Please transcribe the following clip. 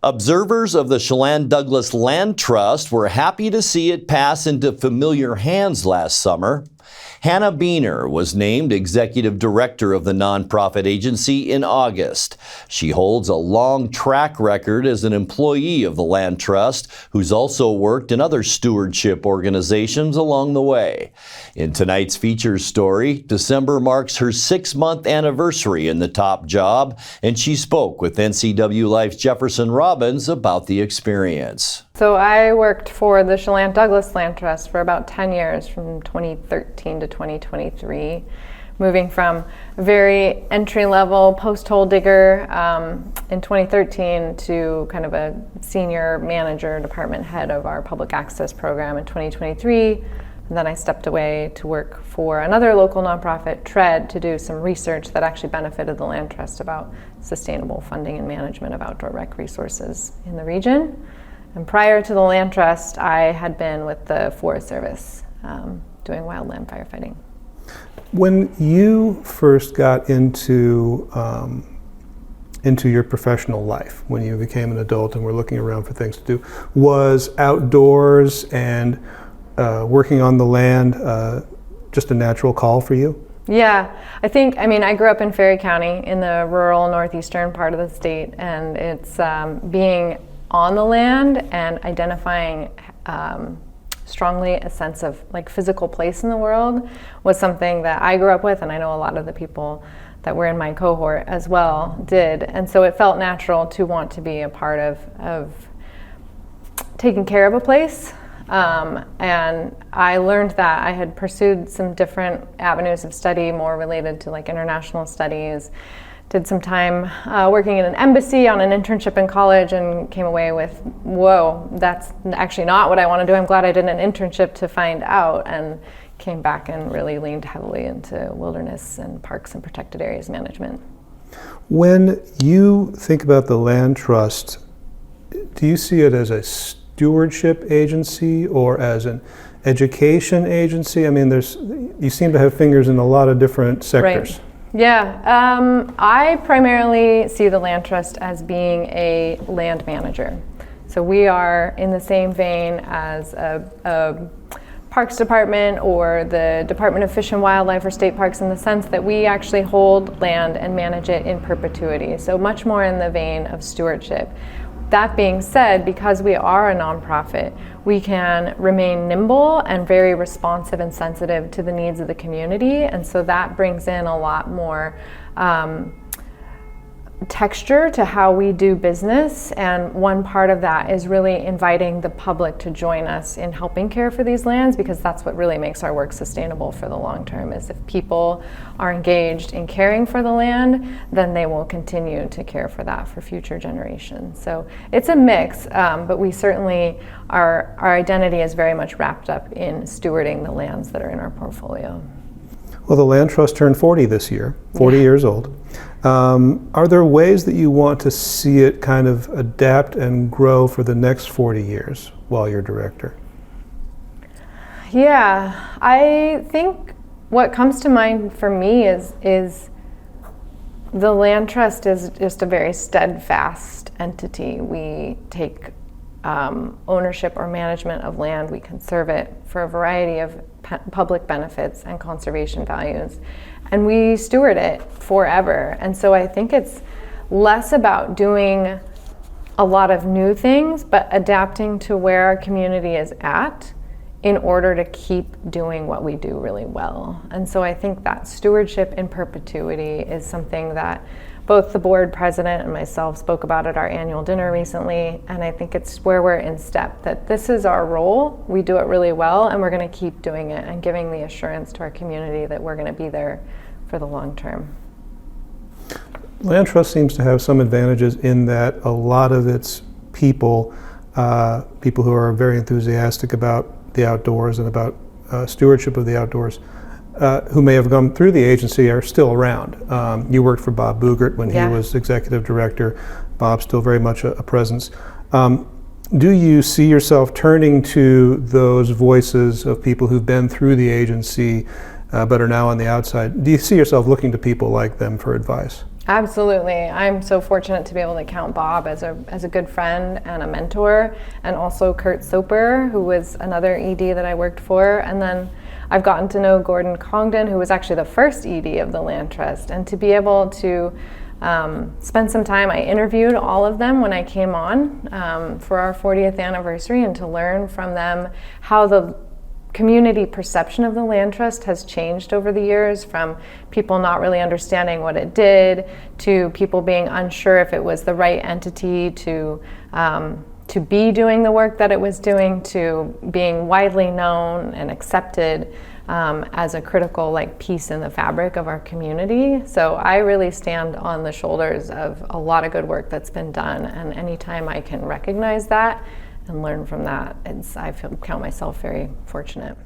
Observers of the Chelan-Douglas Land Trust were happy to see it pass into familiar hands last summer. Hannah Beaner was named executive director of the nonprofit agency in August. She holds a long track record as an employee of the Land Trust, who's also worked in other stewardship organizations along the way. In tonight's features story, December marks her 6-month anniversary in the top job, and she spoke with NCW Life's Jefferson Robbins about the experience. So I worked for the Chelan-Douglas Land Trust for about 10 years, from 2013 to 2023, moving from a very entry-level post-hole digger in 2013 to kind of a senior manager, department head of our public access program in 2023. And then I stepped away to work for another local nonprofit, TREAD, to do some research that actually benefited the Land Trust about sustainable funding and management of outdoor rec resources in the region. And prior to the Land Trust, I had been with the Forest Service doing wildland firefighting. When you first got into your professional life, when you became an adult and were looking around for things to do, was outdoors and working on the land just a natural call for you? Yeah, I grew up in Ferry County in the rural northeastern part of the state, and it's being on the land and identifying strongly a sense of physical place in the world was something that I grew up with, and I know a lot of the people that were in my cohort as well did. And so it felt natural to want to be a part of taking care of a place. And I learned that I had pursued some different avenues of study, more related to international studies. Did some time working in an embassy on an internship in college, and came away with, whoa, that's actually not what I want to do. I'm glad I did an internship to find out, and came back and really leaned heavily into wilderness and parks and protected areas management. When you think about the Land Trust, do you see it as a stewardship agency or as an education agency? I mean, you seem to have fingers in a lot of different sectors. Right. Yeah, I primarily see the Land Trust as being a land manager. So we are in the same vein as a Parks Department or the Department of Fish and Wildlife or state parks, in the sense that we actually hold land and manage it in perpetuity. So much more in the vein of stewardship. That being said, because we are a nonprofit, we can remain nimble and very responsive and sensitive to the needs of the community. And so that brings in a lot more texture to how we do business. And one part of that is really inviting the public to join us in helping care for these lands, because that's what really makes our work sustainable for the long term. Is if people are engaged in caring for the land, then they will continue to care for that for future generations. So it's a mix, but we certainly, our identity is very much wrapped up in stewarding the lands that are in our portfolio. Well, the Land Trust turned 40 this year, 40 years old. Are there ways that you want to see it kind of adapt and grow for the next 40 years while you're director? Yeah, I think what comes to mind for me is the Land Trust is just a very steadfast entity. We take ownership or management of land, we conserve it for a variety of public benefits and conservation values, and we steward it forever. And so I think it's less about doing a lot of new things, but adapting to where our community is at in order to keep doing what we do really well. And so I think that stewardship in perpetuity is something that both the board president and myself spoke about at our annual dinner recently, and I think it's where we're in step, that this is our role, we do it really well, and we're going to keep doing it and giving the assurance to our community that we're going to be there for the long term. Land Trust seems to have some advantages in that a lot of its people who are very enthusiastic about the outdoors and about stewardship of the outdoors, who may have gone through the agency, are still around. You worked for Bob Boogert when he was executive director. Bob's still very much a presence. Do you see yourself turning to those voices of people who've been through the agency but are now on the outside? Do you see yourself looking to people like them for advice? Absolutely. I'm so fortunate to be able to count Bob as a good friend and a mentor, and also Kurt Soper, who was another ED that I worked for. And then I've gotten to know Gordon Congdon, who was actually the first ED of the Land Trust. And to be able to spend some time, I interviewed all of them when I came on for our 40th anniversary, and to learn from them how the community perception of the Land Trust has changed over the years, from people not really understanding what it did, to people being unsure if it was the right entity to be doing the work that it was doing, to being widely known and accepted as a critical piece in the fabric of our community. So I really stand on the shoulders of a lot of good work that's been done, and anytime I can recognize that and learn from that, I count myself very fortunate.